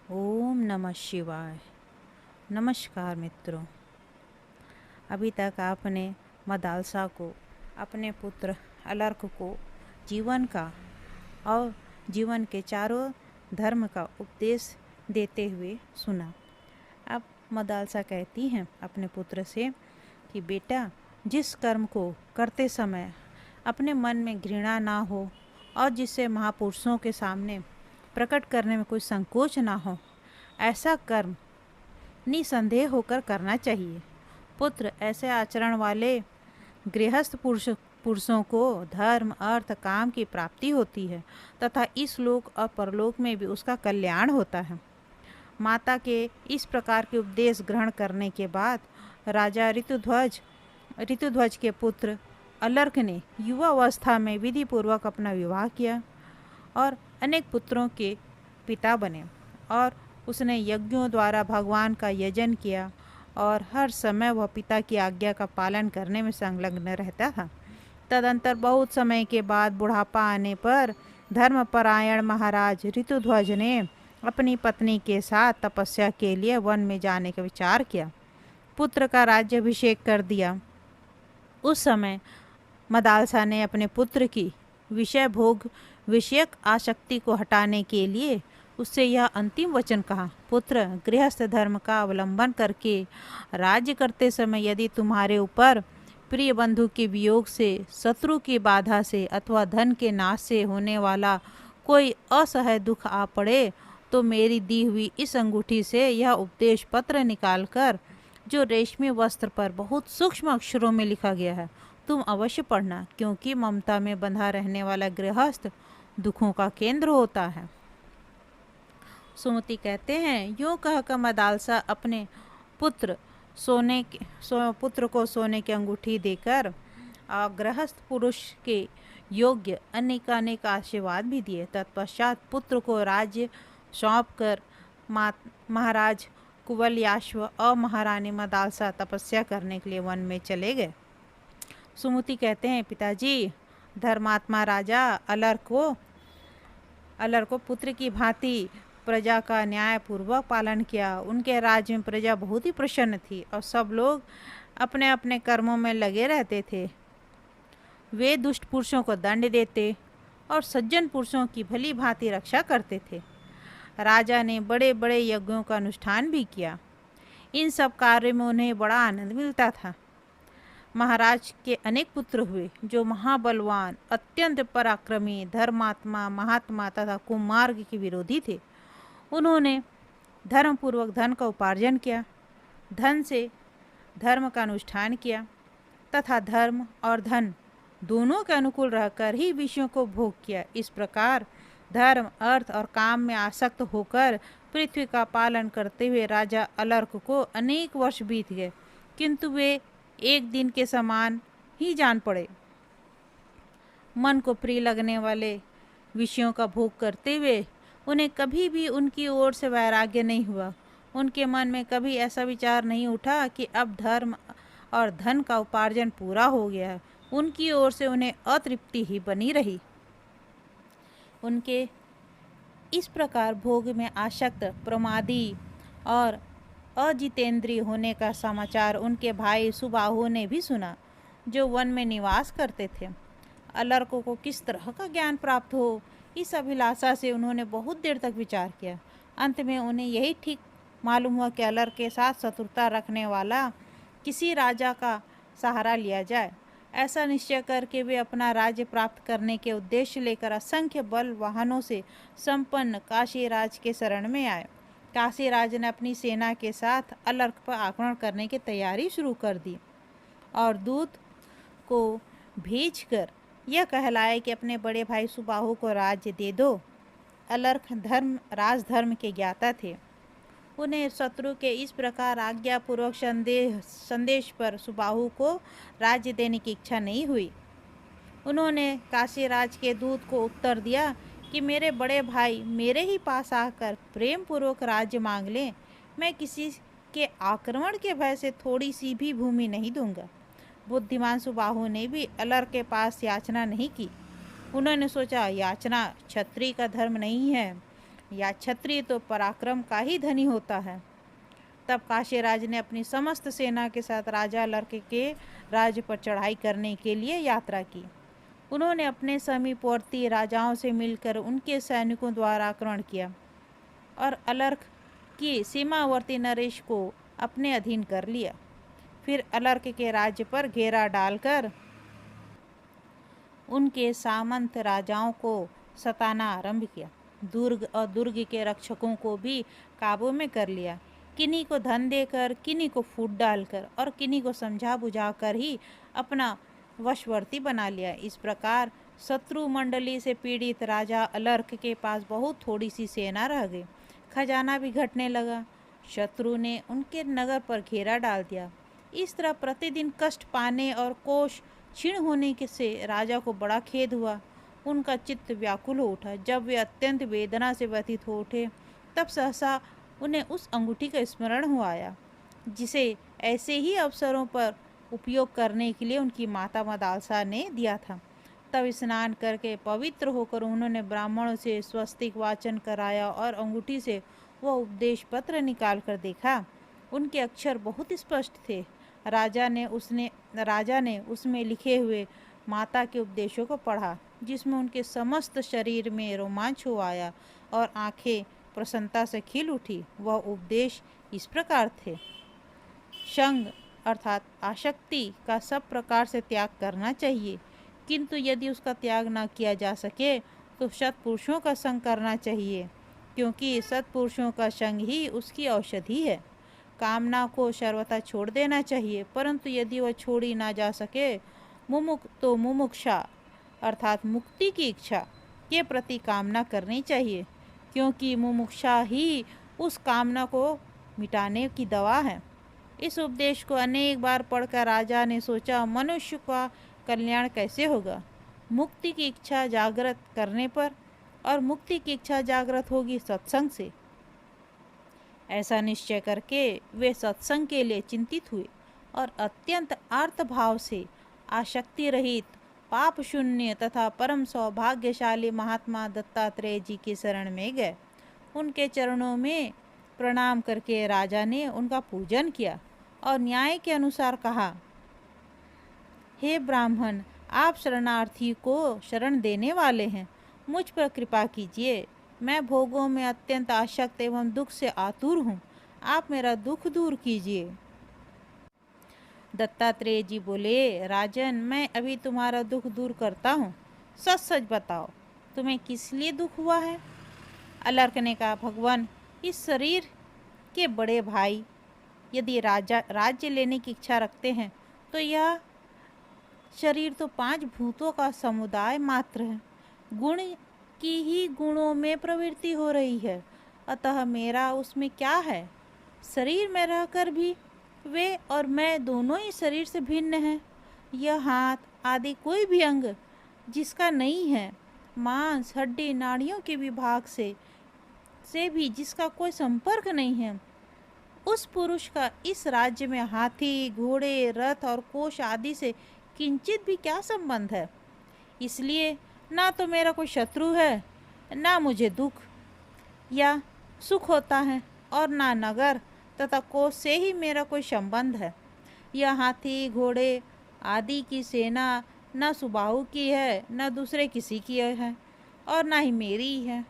ओम नमः शिवाय। नमस्कार मित्रों। अभी तक आपने मदालसा को, अपने पुत्र अलर्क को जीवन का और जीवन के चारों धर्म का उपदेश देते हुए सुना। अब मदालसा कहती हैं अपने पुत्र से कि बेटा, जिस कर्म को करते समय अपने मन में घृणा ना हो और जिससे महापुरुषों के सामने प्रकट करने में कोई संकोच ना हो, ऐसा कर्म निसंदेह होकर करना चाहिए। पुत्र, ऐसे आचरण वाले गृहस्थ पुरुषों को धर्म, अर्थ, काम की प्राप्ति होती है तथा इस लोक और परलोक में भी उसका कल्याण होता है। माता के इस प्रकार के उपदेश ग्रहण करने के बाद राजा ऋतुध्वज के पुत्र अलर्क ने युवावस्था में विधि पूर्वक अपना विवाह किया और अनेक पुत्रों के पिता बने और उसने यज्ञों द्वारा भगवान का यजन किया और हर समय वह पिता की आज्ञा का पालन करने में संलग्न रहता था। तदंतर बहुत समय के बाद बुढ़ापा आने पर धर्मपरायण महाराज ऋतुध्वज ने अपनी पत्नी के साथ तपस्या के लिए वन में जाने का विचार किया। पुत्र का राज्याभिषेक कर दिया। उस समय मदालसा ने अपने पुत्र की विषय भोग विषयक आसक्ति को हटाने के लिए उससे यह अंतिम वचन कहा, पुत्र, गृहस्थ धर्म का अवलंबन करके राज्य करते समय यदि तुम्हारे ऊपर प्रिय बंधु के वियोग से, शत्रु की बाधा से अथवा धन के नाश से होने वाला कोई असह्य दुख आ पड़े तो मेरी दी हुई इस अंगूठी से यह उपदेश पत्र निकालकर, जो रेशमी वस्त्र पर बहुत सूक्ष्म अक्षरों में लिखा गया है, तुम अवश्य पढ़ना, क्योंकि ममता में बंधा रहने वाला गृहस्थ दुखों का केंद्र होता है। सुमति कहते हैं, यूँ कहकर मदालसा अपने पुत्र को सोने की अंगूठी देकर गृहस्थ पुरुष के योग्य अनेकानेक आशीर्वाद भी दिए। तत्पश्चात पुत्र को राज्य सौंप कर महाराज कुवलयाश्व और महारानी मदालसा तपस्या करने के लिए वन में चले गए। सुमति कहते हैं, पिताजी, धर्मात्मा राजा अलर को पुत्र की भांति प्रजा का न्यायपूर्वक पालन किया। उनके राज्य में प्रजा बहुत ही प्रसन्न थी और सब लोग अपने अपने कर्मों में लगे रहते थे। वे दुष्ट पुरुषों को दंड देते और सज्जन पुरुषों की भली भांति रक्षा करते थे। राजा ने बड़े बड़े यज्ञों का अनुष्ठान भी किया। इन सब कार्यों में उन्हें बड़ा आनंद मिलता था। महाराज के अनेक पुत्र हुए जो महाबलवान, अत्यंत पराक्रमी, धर्मात्मा, महात्मा तथा कुमार्ग के विरोधी थे। उन्होंने धर्मपूर्वक धन का उपार्जन किया, धन से धर्म का अनुष्ठान किया तथा धर्म और धन दोनों के अनुकूल रहकर ही विषयों को भोग किया। इस प्रकार धर्म, अर्थ और काम में आसक्त होकर पृथ्वी का पालन करते हुए राजा अलर्क को अनेक वर्ष बीत गए, किंतु वे एक दिन के समान ही जान पड़े। मन को प्रिय लगने वाले विषयों का भोग करते हुए उन्हें कभी भी उनकी ओर से वैराग्य नहीं हुआ। उनके मन में कभी ऐसा विचार नहीं उठा कि अब धर्म और धन का उपार्जन पूरा हो गया है। उनकी ओर से उन्हें अतृप्ति ही बनी रही। उनके इस प्रकार भोग में आसक्त, प्रमादी और अजितेंद्रिय होने का समाचार उनके भाई सुबाहु ने भी सुना, जो वन में निवास करते थे। अलर्क को किस तरह का ज्ञान प्राप्त हो, इस अभिलाषा से उन्होंने बहुत देर तक विचार किया। अंत में उन्हें यही ठीक मालूम हुआ कि अलर्क के साथ शत्रुता रखने वाला किसी राजा का सहारा लिया जाए। ऐसा निश्चय करके वे अपना राज्य प्राप्त करने के उद्देश्य लेकर असंख्य बल वाहनों से संपन्न काशीराज के शरण में आए। काशीराज ने अपनी सेना के साथ अलर्क पर आक्रमण करने की तैयारी शुरू कर दी और दूत को भेजकर यह कहलाया कि अपने बड़े भाई सुबाहु को राज्य दे दो। अलर्क राजधर्म के ज्ञाता थे। उन्हें शत्रु के इस प्रकार आज्ञापूर्वक संदेश पर सुबाहु को राज्य देने की इच्छा नहीं हुई। उन्होंने काशीराज के दूत को उत्तर दिया कि मेरे बड़े भाई मेरे ही पास आकर प्रेम पूर्वक राज्य मांग लें, मैं किसी के आक्रमण के भय से थोड़ी सी भी भूमि नहीं दूंगा। बुद्धिमान सुबाहु ने भी अलर्क के पास याचना नहीं की। उन्होंने सोचा, याचना क्षत्रिय का धर्म नहीं है, या क्षत्रिय तो पराक्रम का ही धनी होता है। तब काशीराज ने अपनी समस्त सेना के साथ राजा अलर्क के राज्य पर चढ़ाई करने के लिए यात्रा की। उन्होंने अपने समीपवर्ती राजाओं से मिलकर उनके सैनिकों द्वारा आक्रमण किया और अलर्क की सीमावर्ती नरेश को अपने अधीन कर लिया। फिर अलर्क के राज्य पर घेरा डालकर उनके सामंत राजाओं को सताना आरंभ किया। दुर्ग और दुर्ग के रक्षकों को भी काबू में कर लिया। किन्हीं को धन देकर, किन्हीं को फूट डालकर और किन्हीं को समझा बुझाकर ही अपना वशवर्ती बना लिया। इस प्रकार शत्रु मंडली से पीड़ित राजा अलर्क के पास बहुत थोड़ी सी सेना रह गई। खजाना भी घटने लगा। शत्रु ने उनके नगर पर घेरा डाल दिया। इस तरह प्रतिदिन कष्ट पाने और कोष क्षीण होने के से राजा को बड़ा खेद हुआ। उनका चित्त व्याकुल हो उठा। जब वे अत्यंत वेदना से व्यथित हो उठे, तब सहसा उन्हें उस अंगूठी का स्मरण हो आया जिसे ऐसे ही अवसरों पर उपयोग करने के लिए उनकी माता मदालसा ने दिया था। तब स्नान करके पवित्र होकर उन्होंने ब्राह्मणों से स्वस्तिक वाचन कराया और अंगूठी से वह उपदेश पत्र निकाल कर देखा। उनके अक्षर बहुत स्पष्ट थे। राजा ने उसमें लिखे हुए माता के उपदेशों को पढ़ा, जिसमें उनके समस्त शरीर में रोमांच हो आया और आंखें प्रसन्नता से खिल उठी। वह उपदेश इस प्रकार थे। संग अर्थात आसक्ति का सब प्रकार से त्याग करना चाहिए, किंतु यदि उसका त्याग न किया जा सके तो सत्पुरुषों का संग करना चाहिए, क्योंकि सत्पुरुषों का संग ही उसकी औषधि है। कामना को सर्वथा छोड़ देना चाहिए, परंतु यदि वह छोड़ी ना जा सके तो मुमुक्षा अर्थात मुक्ति की इच्छा के प्रति कामना करनी चाहिए, क्योंकि मुमुक्षा ही उस कामना को मिटाने की दवा है। इस उपदेश को अनेक बार पढ़कर राजा ने सोचा, मनुष्य का कल्याण कैसे होगा? मुक्ति की इच्छा जागृत करने पर, और मुक्ति की इच्छा जागृत होगी सत्संग से। ऐसा निश्चय करके वे सत्संग के लिए चिंतित हुए और अत्यंत आर्त भाव से आसक्ति रहित, पाप शून्य तथा परम सौभाग्यशाली महात्मा दत्तात्रेय जी की शरण में गए। उनके चरणों में प्रणाम करके राजा ने उनका पूजन किया और न्याय के अनुसार कहा, हे ब्राह्मण, आप शरणार्थी को शरण देने वाले हैं, मुझ पर कृपा कीजिए। मैं भोगों में अत्यंत आसक्त एवं दुख से आतुर हूँ, आप मेरा दुख दूर कीजिए। दत्तात्रेय जी बोले, राजन, मैं अभी तुम्हारा दुख दूर करता हूँ। सच सच बताओ, तुम्हें किस लिए दुख हुआ है? अलर्क ने कहा, भगवान, इस शरीर के बड़े भाई यदि राज्य लेने की इच्छा रखते हैं तो यह शरीर तो 5 भूतों का समुदाय मात्र है। गुण की ही गुणों में प्रवृत्ति हो रही है, अतः मेरा उसमें क्या है? शरीर में रहकर भी वे और मैं दोनों ही शरीर से भिन्न हैं। यह हाथ आदि कोई भी अंग जिसका नहीं है, मांस हड्डी नाड़ियों के विभाग से भी जिसका कोई संपर्क नहीं है, उस पुरुष का इस राज्य में हाथी, घोड़े, रथ और कोष आदि से किंचित भी क्या संबंध है? इसलिए ना तो मेरा कोई शत्रु है, ना मुझे दुख या सुख होता है, और ना नगर तथा कोष से ही मेरा कोई संबंध है। यह हाथी, घोड़े आदि की सेना न सुबाहु की है, न दूसरे किसी की है, और ना ही मेरी ही है।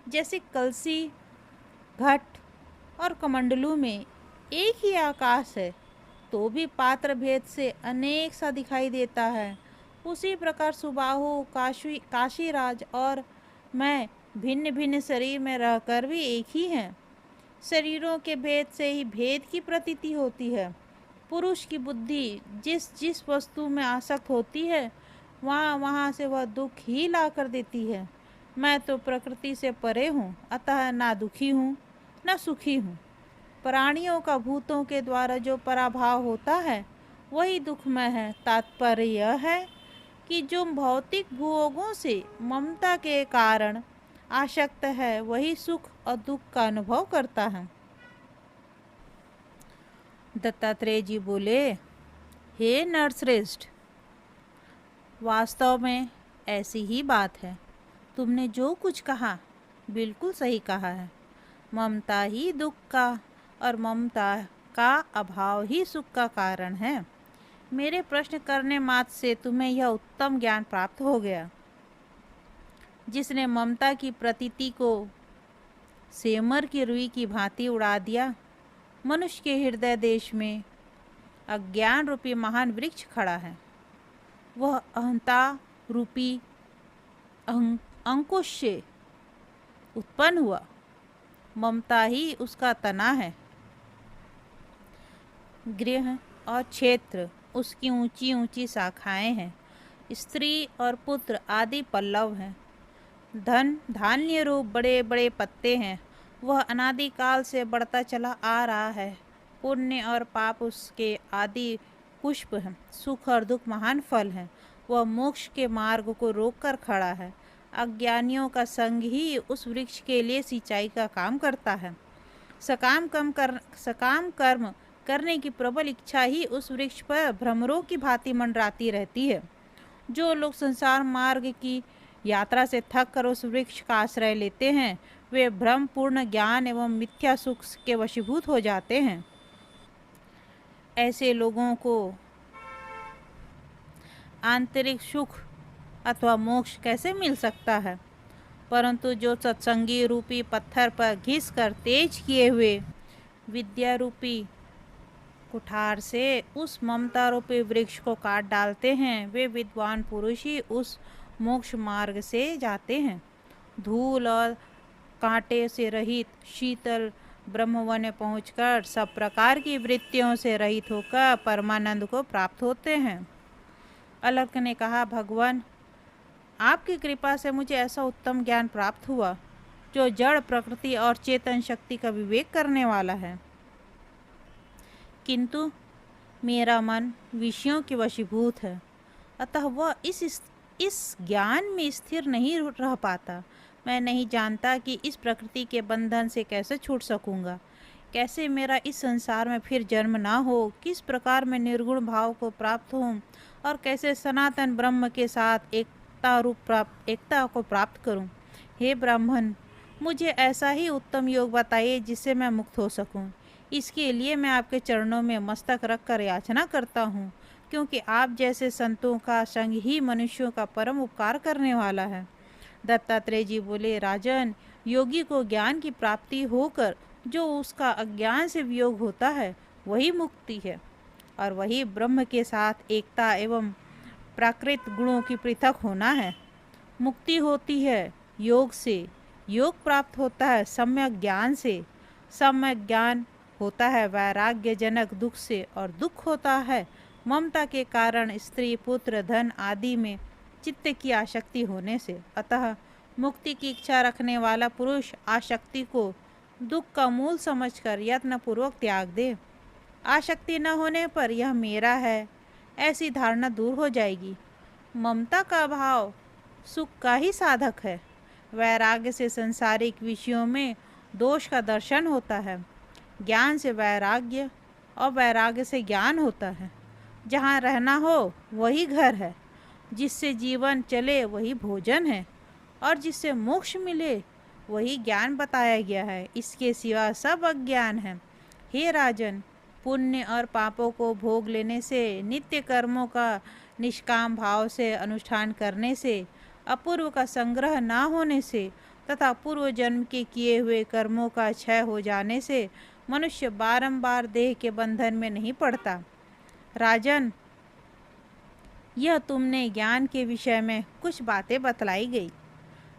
जैसे कलसी, घट और कमंडलू में एक ही आकाश है, तो भी पात्र भेद से अनेक सा दिखाई देता है, उसी प्रकार सुबाहु, काशीराज और मैं भिन्न भिन्न शरीर में रहकर भी एक ही हैं। शरीरों के भेद से ही भेद की प्रतीति होती है। पुरुष की बुद्धि जिस जिस वस्तु में आसक्त होती है, वहाँ से वह दुख ही ला कर देती है। मैं तो प्रकृति से परे हूँ, अतः ना दुखी हूँ ना सुखी हूँ। प्राणियों का भूतों के द्वारा जो पराभाव होता है वही दुखमय है। तात्पर्य यह है कि जो भौतिक भोगों से ममता के कारण आसक्त है वही सुख और दुख का अनुभव करता है। दत्तात्रेय जी बोले, हे नरश्रेष्ठ, वास्तव में ऐसी ही बात है। तुमने जो कुछ कहा बिल्कुल सही कहा है। ममता ही दुख का और ममता का अभाव ही सुख का कारण है। मेरे प्रश्न करने मात्र से तुम्हें यह उत्तम ज्ञान प्राप्त हो गया, जिसने ममता की प्रतीति को सेमर की रुई की भांति उड़ा दिया। मनुष्य के हृदय देश में अज्ञान रूपी महान वृक्ष खड़ा है। वह अहंता रूपी अंकुश से उत्पन्न हुआ। ममता ही उसका तना है। गृह और क्षेत्र उसकी ऊंची ऊंची शाखाएं हैं। स्त्री और पुत्र आदि पल्लव हैं। धन धान्य रूप बड़े बड़े पत्ते हैं। वह अनादिकाल से बढ़ता चला आ रहा है। पुण्य और पाप उसके आदि पुष्प हैं। सुख और दुख महान फल हैं। वह मोक्ष के मार्ग को रोककर खड़ा है। अज्ञानियों का संग ही उस वृक्ष के लिए सिंचाई का काम करता है। सकाम कर्म करने की प्रबल इच्छा ही उस वृक्ष पर भ्रमरों की भांति मंडराती रहती है। जो लोग संसार मार्ग की यात्रा से थक कर उस वृक्ष का आश्रय लेते हैं, वे भ्रम पूर्ण ज्ञान एवं मिथ्या सुख के वशीभूत हो जाते हैं। ऐसे लोगों को आंतरिक सुख अथवा मोक्ष कैसे मिल सकता है? परंतु जो सत्संगी रूपी पत्थर पर घिस कर तेज किए हुए विद्या रूपी कुठार से उस ममता रूपी वृक्ष को काट डालते हैं, वे विद्वान पुरुष ही उस मोक्ष मार्ग से जाते हैं। धूल और कांटे से रहित शीतल ब्रह्मवन में पहुंचकर सब प्रकार की वृत्तियों से रहित होकर परमानंद को प्राप्त होते हैं। अलर्क ने कहा, भगवान, आपकी कृपा से मुझे ऐसा उत्तम ज्ञान प्राप्त हुआ जो जड़ प्रकृति और चेतन शक्ति का विवेक करने वाला है। किंतु मेरा मन विषयों के वशीभूत है, अतः वह इस ज्ञान में स्थिर नहीं रह पाता। मैं नहीं जानता कि इस प्रकृति के बंधन से कैसे छूट सकूंगा, कैसे मेरा इस संसार में फिर जन्म ना हो, किस प्रकार मैं निर्गुण भाव को प्राप्त हूँ और कैसे सनातन ब्रह्म के साथ एकता को प्राप्त करूं। हे ब्राह्मण, मुझे ऐसा ही उत्तम योग बताइए जिससे मैं मुक्त हो सकूं। इसके लिए मैं आपके चरणों में मस्तक रखकर याचना करता हूँ, क्योंकि आप जैसे संतों का संग ही मनुष्यों का परम उपकार करने वाला है। दत्तात्रेय जी बोले, राजन, योगी को ज्ञान की प्राप्ति होकर जो उसका अज्ञान से वियोग होता है वही मुक्ति है, और वही ब्रह्म के साथ एकता एवं प्राकृत गुणों की पृथक होना है। मुक्ति होती है योग से, योग प्राप्त होता है सम्यक ज्ञान से, सम्यक ज्ञान होता है वैराग्य जनक दुख से, और दुख होता है ममता के कारण स्त्री पुत्र धन आदि में चित्त की आसक्ति होने से। अतः मुक्ति की इच्छा रखने वाला पुरुष आसक्ति को दुख का मूल समझकर यत्नपूर्वक त्याग दे। आसक्ति न होने पर यह मेरा है ऐसी धारणा दूर हो जाएगी। ममता का भाव सुख का ही साधक है। वैराग्य से संसारिक विषयों में दोष का दर्शन होता है। ज्ञान से वैराग्य और वैराग्य से ज्ञान होता है। जहाँ रहना हो वही घर है, जिससे जीवन चले वही भोजन है, और जिससे मोक्ष मिले वही ज्ञान बताया गया है। इसके सिवा सब अज्ञान है। हे राजन, पुण्य और पापों को भोग लेने से, नित्य कर्मों का निष्काम भाव से अनुष्ठान करने से, अपूर्व का संग्रह ना होने से तथा पूर्व जन्म के किए हुए कर्मों का क्षय हो जाने से मनुष्य बारंबार देह के बंधन में नहीं पड़ता। राजन, यह तुमने ज्ञान के विषय में कुछ बातें बतलाई गई।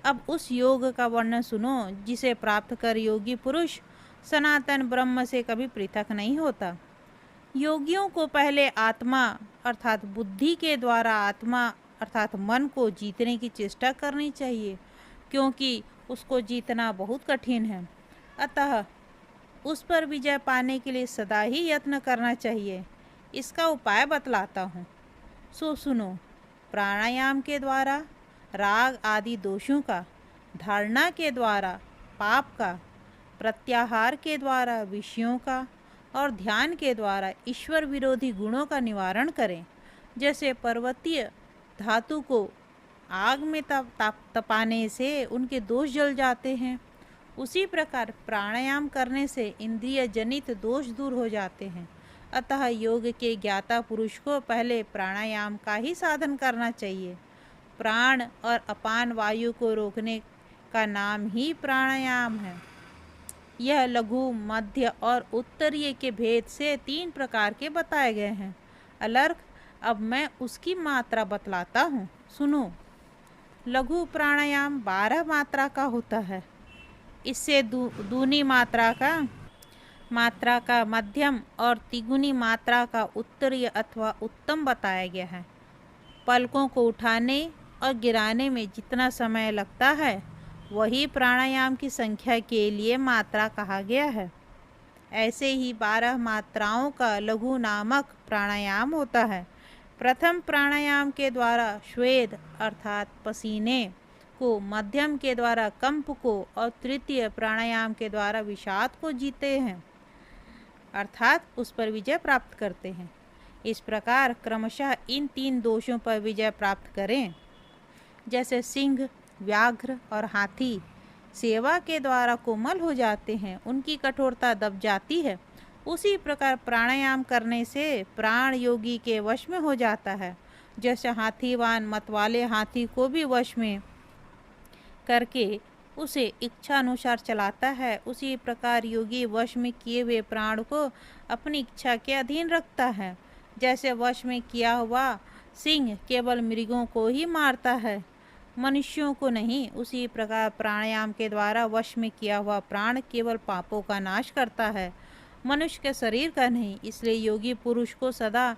अब उस योग का वर्णन सुनो जिसे प्राप्त कर योगी पुरुष सनातन ब्रह्म से कभी पृथक नहीं होता। योगियों को पहले आत्मा अर्थात बुद्धि के द्वारा आत्मा अर्थात मन को जीतने की चेष्टा करनी चाहिए, क्योंकि उसको जीतना बहुत कठिन है। अतः उस पर विजय पाने के लिए सदा ही यत्न करना चाहिए। इसका उपाय बतलाता हूँ, सो सुनो। प्राणायाम के द्वारा राग आदि दोषों का, धारणा के द्वारा पाप का, प्रत्याहार के द्वारा विषयों का और ध्यान के द्वारा ईश्वर विरोधी गुणों का निवारण करें। जैसे पर्वतीय धातु को आग में तपाने से उनके दोष जल जाते हैं, उसी प्रकार प्राणायाम करने से इंद्रिय जनित दोष दूर हो जाते हैं। अतः योग के ज्ञाता पुरुष को पहले प्राणायाम का ही साधन करना चाहिए। प्राण और अपान वायु को रोकने का नाम ही प्राणायाम है। यह लघु, मध्य और उत्तरीय के भेद से 3 प्रकार के बताए गए हैं। अलर्क, अब मैं उसकी मात्रा बतलाता हूँ, सुनो। लघु प्राणायाम 12 मात्रा का होता है। इससे दूनी मात्रा का मध्यम और तिगुनी मात्रा का उत्तरीय अथवा उत्तम बताया गया है। पलकों को उठाने और गिराने में जितना समय लगता है वही प्राणायाम की संख्या के लिए मात्रा कहा गया है। ऐसे ही 12 मात्राओं का लघु नामक प्राणायाम होता है। प्रथम प्राणायाम के द्वारा श्वेद अर्थात पसीने को, मध्यम के द्वारा कंप को और तृतीय प्राणायाम के द्वारा विषाद को जीते हैं अर्थात उस पर विजय प्राप्त करते हैं। इस प्रकार क्रमशः इन 3 दोषों पर विजय प्राप्त करें। जैसे सिंह, व्याघ्र और हाथी सेवा के द्वारा कोमल हो जाते हैं, उनकी कठोरता दब जाती है, उसी प्रकार प्राणायाम करने से प्राण योगी के वश में हो जाता है। जैसे हाथीवान मतवाले हाथी को भी वश में करके उसे इच्छा अनुसार चलाता है, उसी प्रकार योगी वश में किए हुए प्राण को अपनी इच्छा के अधीन रखता है। जैसे वश में किया हुआ सिंह केवल मृगों को ही मारता है, मनुष्यों को नहीं, उसी प्रकार प्राणायाम के द्वारा वश में किया हुआ प्राण केवल पापों का नाश करता है, मनुष्य के शरीर का नहीं। इसलिए योगी पुरुष को सदा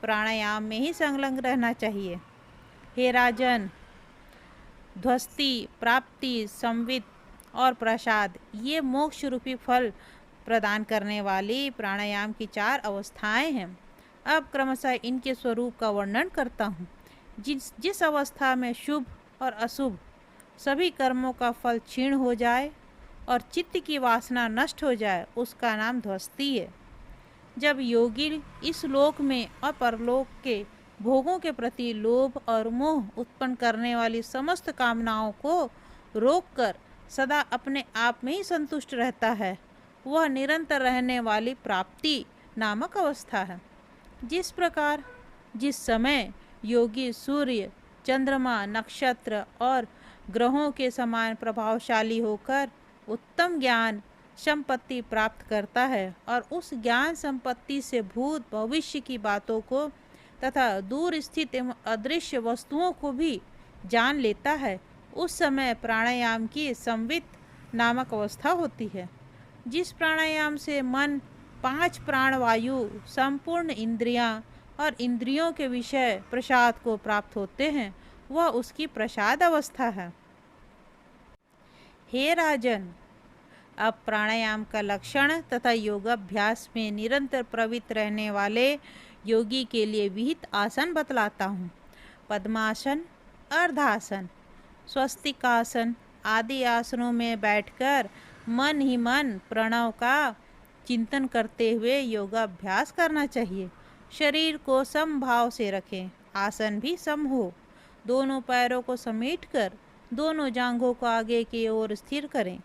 प्राणायाम में ही संलग्न रहना चाहिए। हे राजन, ध्वस्ति, प्राप्ति, संवित और प्रसाद ये मोक्ष रूपी फल प्रदान करने वाली प्राणायाम की 4 अवस्थाएं हैं। अब क्रमशः इनके स्वरूप का वर्णन करता हूँ। जिस अवस्था में शुभ और अशुभ सभी कर्मों का फल क्षीण हो जाए और चित्त की वासना नष्ट हो जाए, उसका नाम ध्वस्ति है। जब योगी इस लोक में और परलोक के भोगों के प्रति लोभ और मोह उत्पन्न करने वाली समस्त कामनाओं को रोककर सदा अपने आप में ही संतुष्ट रहता है, वह निरंतर रहने वाली प्राप्ति नामक अवस्था है। जिस प्रकार जिस समय योगी सूर्य, चंद्रमा, नक्षत्र और ग्रहों के समान प्रभावशाली होकर उत्तम ज्ञान संपत्ति प्राप्त करता है और उस ज्ञान संपत्ति से भूत भविष्य की बातों को तथा दूर स्थित एवं अदृश्य वस्तुओं को भी जान लेता है, उस समय प्राणायाम की संवित नामक अवस्था होती है। जिस प्राणायाम से मन, 5 प्राणवायु, संपूर्ण इंद्रियां और इंद्रियों के विषय प्रसाद को प्राप्त होते हैं, वह उसकी प्रसाद अवस्था है। हे राजन, अब प्राणायाम का लक्षण तथा योगाभ्यास में निरंतर प्रवृत्त रहने वाले योगी के लिए विहित आसन बतलाता हूँ। पद्मासन, अर्धासन, स्वस्तिकासन आदि आसनों में बैठकर मन ही मन प्रणव का चिंतन करते हुए योगाभ्यास करना चाहिए। शरीर को समभाव से रखें, आसन भी सम हो। दोनों पैरों को समेटकर दोनों जांघों को आगे की ओर स्थिर करें।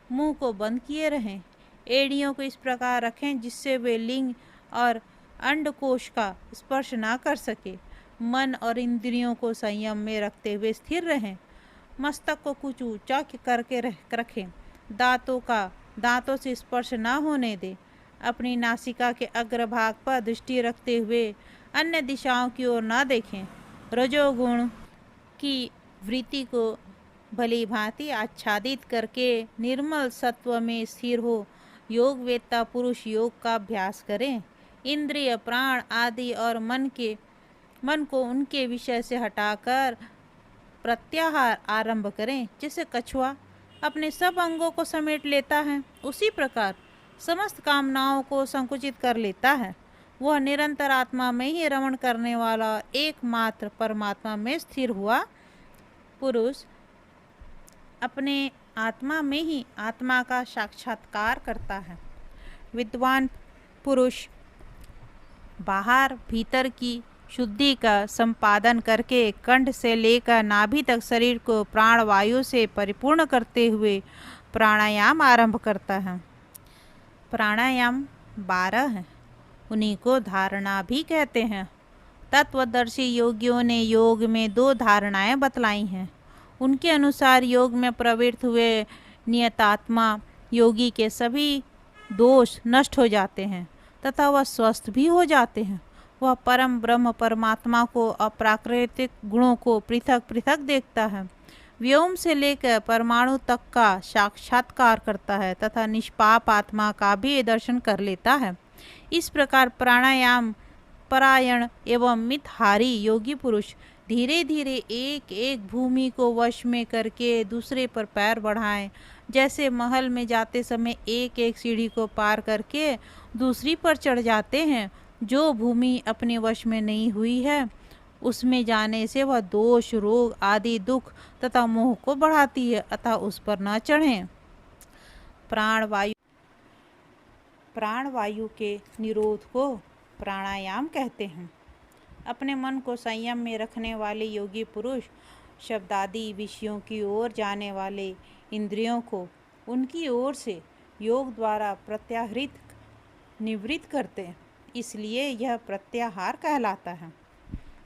मुंह को बंद किए रहें। एड़ियों को इस प्रकार रखें जिससे वे लिंग और अंडकोश का स्पर्श ना कर सके। मन और इंद्रियों को संयम में रखते हुए स्थिर रहें। मस्तक को कुछ ऊंचा करके रखें। दांतों से स्पर्श ना होने दें। अपनी नासिका के अग्रभाग पर दृष्टि रखते हुए अन्य दिशाओं की ओर ना देखें। रजोगुण की वृत्ति को भली भांति आच्छादित करके निर्मल सत्व में स्थिर हो योग वेत्ता पुरुष योग का अभ्यास करें। इंद्रिय, प्राण आदि और मन को उनके विषय से हटाकर प्रत्याहार आरंभ करें। जैसे कछुआ अपने सब अंगों को समेट लेता है, उसी प्रकार समस्त कामनाओं को संकुचित कर लेता है। वह निरंतर आत्मा में ही रमण करने वाला एकमात्र परमात्मा में स्थिर हुआ पुरुष अपने आत्मा में ही आत्मा का साक्षात्कार करता है। विद्वान पुरुष बाहर भीतर की शुद्धि का संपादन करके कंठ से लेकर नाभि तक शरीर को प्राण वायु से परिपूर्ण करते हुए प्राणायाम आरंभ करता है। प्राणायाम 12 हैं, उन्हीं को धारणा भी कहते हैं। तत्वदर्शी योगियों ने योग में 2 धारणाएं बतलाई हैं। उनके अनुसार योग में प्रवृत्त हुए नियतात्मा योगी के सभी दोष नष्ट हो जाते हैं तथा वह स्वस्थ भी हो जाते हैं। वह परम ब्रह्म परमात्मा को अप्राकृतिक गुणों को पृथक पृथक देखता है, व्योम से लेकर परमाणु तक का साक्षात्कार करता है तथा निष्पाप आत्मा का भी दर्शन कर लेता है। इस प्रकार प्राणायाम परायण एवं मितहारी योगी पुरुष धीरे धीरे एक एक भूमि को वश में करके दूसरे पर पैर बढ़ाएं। जैसे महल में जाते समय एक एक सीढ़ी को पार करके दूसरी पर चढ़ जाते हैं। जो भूमि अपने वश में नहीं हुई है उसमें जाने से वह दोष, रोग आदि दुख तथा मोह को बढ़ाती है, अतः उस पर न चढ़ें। प्राणवायु के निरोध को प्राणायाम कहते हैं। अपने मन को संयम में रखने वाले योगी पुरुष शब्दादि विषयों की ओर जाने वाले इंद्रियों को उनकी ओर से योग द्वारा प्रत्याहृत निवृत्त करते हैं, इसलिए यह प्रत्याहार कहलाता है।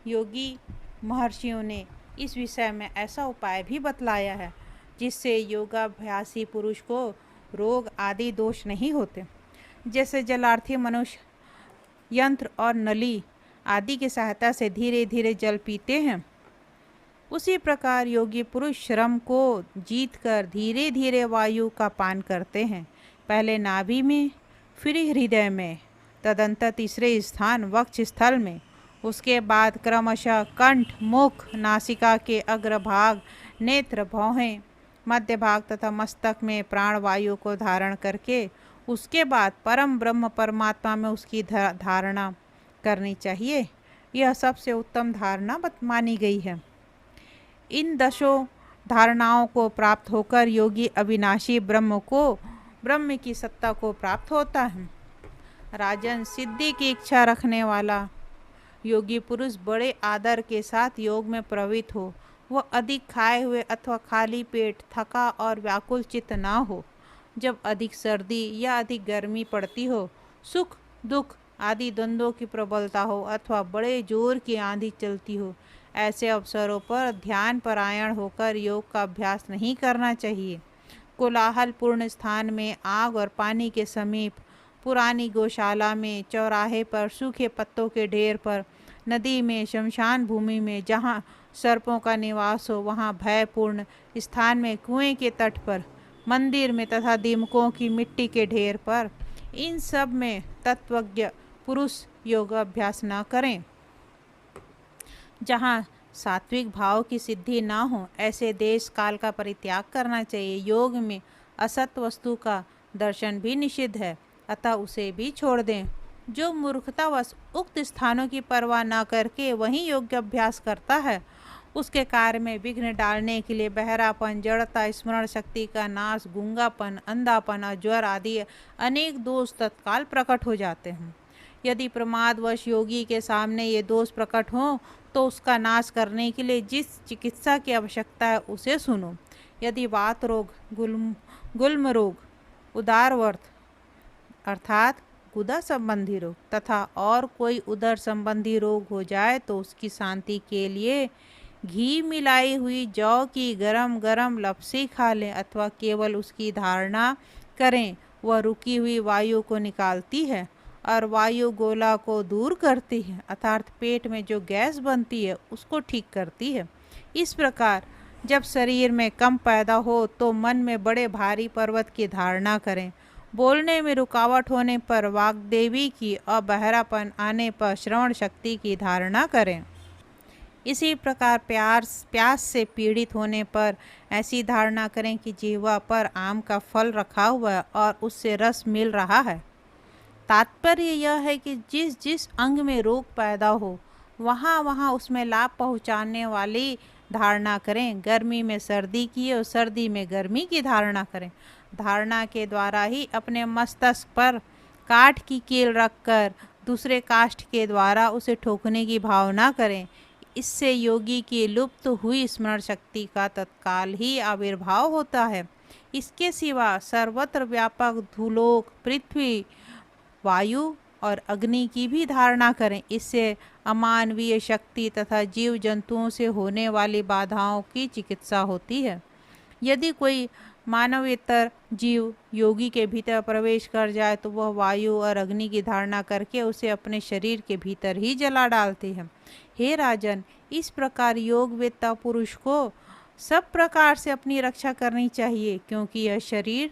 योगी महर्षियों ने इस विषय में ऐसा उपाय भी बतलाया है जिससे योगाभ्यासी पुरुष को रोग आदि दोष नहीं होते। जैसे जलार्थी मनुष्य यंत्र और नली आदि की सहायता से धीरे धीरे जल पीते हैं, उसी प्रकार योगी पुरुष श्रम को जीतकर धीरे धीरे वायु का पान करते हैं। पहले नाभि में, फिर हृदय में, तदंतर तीसरे स्थान वक्ष स्थल में, उसके बाद क्रमशः कंठ, मुख, नासिका के अग्रभाग, नेत्र, भौहें, मध्य भाग तथा मस्तक में प्राण वायु को धारण करके उसके बाद परम ब्रह्म परमात्मा में उसकी धारणा करनी चाहिए। यह सबसे उत्तम धारणा मानी गई है। इन 10 धारणाओं को प्राप्त होकर योगी अविनाशी ब्रह्म की सत्ता को प्राप्त होता है। राजन, सिद्धि की इच्छा रखने वाला योगी पुरुष बड़े आदर के साथ योग में प्रवृत्त हो। वह अधिक खाए हुए अथवा खाली पेट, थका और व्याकुल चित्त न हो। जब अधिक सर्दी या अधिक गर्मी पड़ती हो, सुख दुख आदि द्वंद्वों की प्रबलता हो अथवा बड़े जोर की आंधी चलती हो, ऐसे अवसरों पर ध्यान परायण होकर योग का अभ्यास नहीं करना चाहिए। कोलाहल पूर्ण स्थान में, आग और पानी के समीप, पुरानी गौशाला में, चौराहे पर, सूखे पत्तों के ढेर पर, नदी में, शमशान भूमि में जहाँ सर्पों का निवास हो, वहाँ भयपूर्ण स्थान में, कुएं के तट पर, मंदिर में तथा दीमकों की मिट्टी के ढेर पर, इन सब में तत्वज्ञ पुरुष योगाभ्यास न करें। जहाँ सात्विक भाव की सिद्धि न हो, ऐसे देश काल का परित्याग करना चाहिए। योग में असत वस्तु का दर्शन भी निषिद्ध है, अतः उसे भी छोड़ दें। जो मूर्खतावश उक्त स्थानों की परवाह न करके वहीं योगाभ्यास करता है, उसके कार्य में विघ्न डालने के लिए बहरापन, जड़ता, स्मरण शक्ति का नाश, गूंगापन, अंधापन और ज्वर आदि अनेक दोष तत्काल प्रकट हो जाते हैं। यदि प्रमादवश योगी के सामने ये दोष प्रकट हों तो उसका नाश करने के लिए जिस चिकित्सा की आवश्यकता है उसे सुनो। यदि वात रोग, गुल्म रोग, उदारवर्त अर्थात गुदा संबंधी रोग तथा और कोई उदर संबंधी रोग हो जाए तो उसकी शांति के लिए घी मिलाई हुई जौ की गरम गरम लपसी खा लें अथवा केवल उसकी धारणा करें। वह रुकी हुई वायु को निकालती है और वायु गोला को दूर करती है, अर्थात पेट में जो गैस बनती है उसको ठीक करती है। इस प्रकार जब शरीर में कम पैदा हो तो मन में बड़े भारी पर्वत की धारणा करें। बोलने में रुकावट होने पर वाग्देवी की और बहरापन आने पर श्रवण शक्ति की धारणा करें। इसी प्रकार प्यास से पीड़ित होने पर ऐसी धारणा करें कि जीवा पर आम का फल रखा हुआ है और उससे रस मिल रहा है। तात्पर्य यह है कि जिस जिस अंग में रोग पैदा हो वहाँ वहाँ उसमें लाभ पहुँचाने वाली धारणा करें। गर्मी में सर्दी की और सर्दी में गर्मी की धारणा करें। धारणा के द्वारा ही अपने मस्तिष्क पर काठ की कील रखकर दूसरे काष्ठ के द्वारा उसे ठोकने की भावना करें। इससे योगी की लुप्त हुई स्मरण शक्ति का तत्काल ही आविर्भाव होता है। इसके सिवा सर्वत्र व्यापक धूलोक, पृथ्वी, वायु और अग्नि की भी धारणा करें। इससे अमानवीय शक्ति तथा जीव जंतुओं से होने वाली बाधाओं की चिकित्सा होती है। यदि कोई मानवेतर जीव योगी के भीतर प्रवेश कर जाए तो वह वायु और अग्नि की धारणा करके उसे अपने शरीर के भीतर ही जला डालते हैं। हे राजन, इस प्रकार योगवेत्ता पुरुष को सब प्रकार से अपनी रक्षा करनी चाहिए, क्योंकि यह शरीर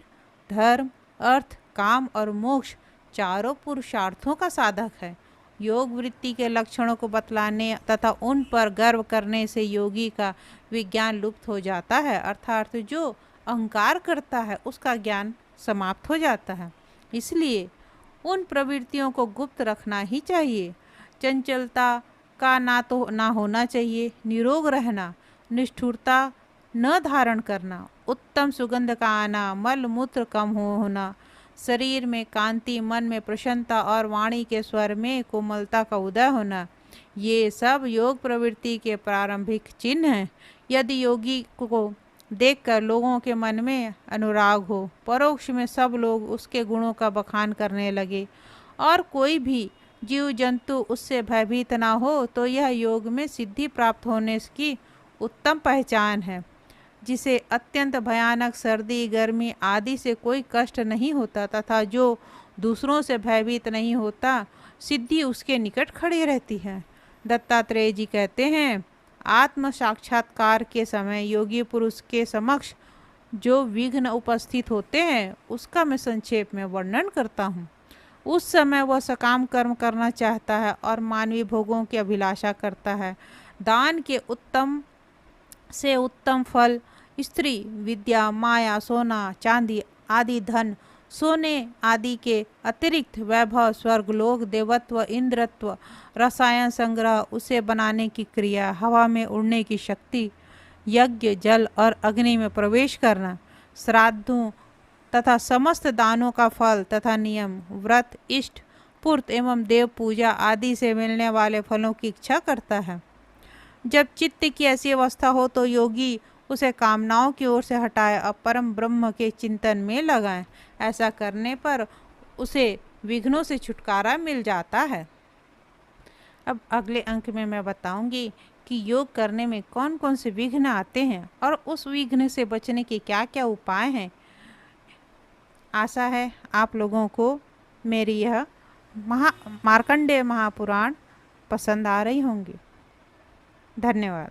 धर्म, अर्थ, काम और मोक्ष चारों पुरुषार्थों का साधक है। योग वृत्ति के लक्षणों को बतलाने तथा उन पर गर्व करने से योगी का विज्ञान लुप्त हो जाता है, अर्थात जो अहंकार करता है उसका ज्ञान समाप्त हो जाता है। इसलिए उन प्रवृत्तियों को गुप्त रखना ही चाहिए। चंचलता का ना होना चाहिए, निरोग रहना, निष्ठुरता न धारण करना, उत्तम सुगंध का आना, मल मूत्र कम होना, शरीर में कांति, मन में प्रसन्नता और वाणी के स्वर में कोमलता का उदय होना, ये सब योग प्रवृत्ति के प्रारंभिक चिन्ह हैं। यदि योगी को देखकर लोगों के मन में अनुराग हो, परोक्ष में सब लोग उसके गुणों का बखान करने लगे और कोई भी जीव जंतु उससे भयभीत ना हो, तो यह योग में सिद्धि प्राप्त होने की उत्तम पहचान है। जिसे अत्यंत भयानक सर्दी, गर्मी आदि से कोई कष्ट नहीं होता तथा जो दूसरों से भयभीत नहीं होता, सिद्धि उसके निकट खड़ी रहती है। दत्तात्रेय जी कहते हैं, आत्म साक्षात्कार के समय योगी पुरुष के समक्ष जो विघ्न उपस्थित होते हैं उसका मैं संक्षेप में वर्णन करता हूँ। उस समय वह सकाम कर्म करना चाहता है और मानवीय भोगों की अभिलाषा करता है। दान के उत्तम से उत्तम फल, स्त्री, विद्या, माया, सोना, चांदी आदि धन, सोने आदि के अतिरिक्त वैभव, स्वर्गलोक, देवत्व, इंद्रत्व, रसायन संग्रह, उसे बनाने की क्रिया, हवा में उड़ने की शक्ति, यज्ञ, जल और अग्नि में प्रवेश करना, श्राद्धों तथा समस्त दानों का फल तथा नियम, व्रत, इष्ट, पूर्त एवं देव पूजा आदि से मिलने वाले फलों की इच्छा करता है। जब चित्त की ऐसी अवस्था हो तो योगी उसे कामनाओं की ओर से हटाए और परम ब्रह्म के चिंतन में लगाए। ऐसा करने पर उसे विघ्नों से छुटकारा मिल जाता है। अब अगले अंक में मैं बताऊंगी कि योग करने में कौन कौन से विघ्न आते हैं और उस विघ्न से बचने के क्या क्या उपाय हैं। आशा है आप लोगों को मेरी यह मार्कंडेय महापुराण पसंद आ रही होंगी। धन्यवाद।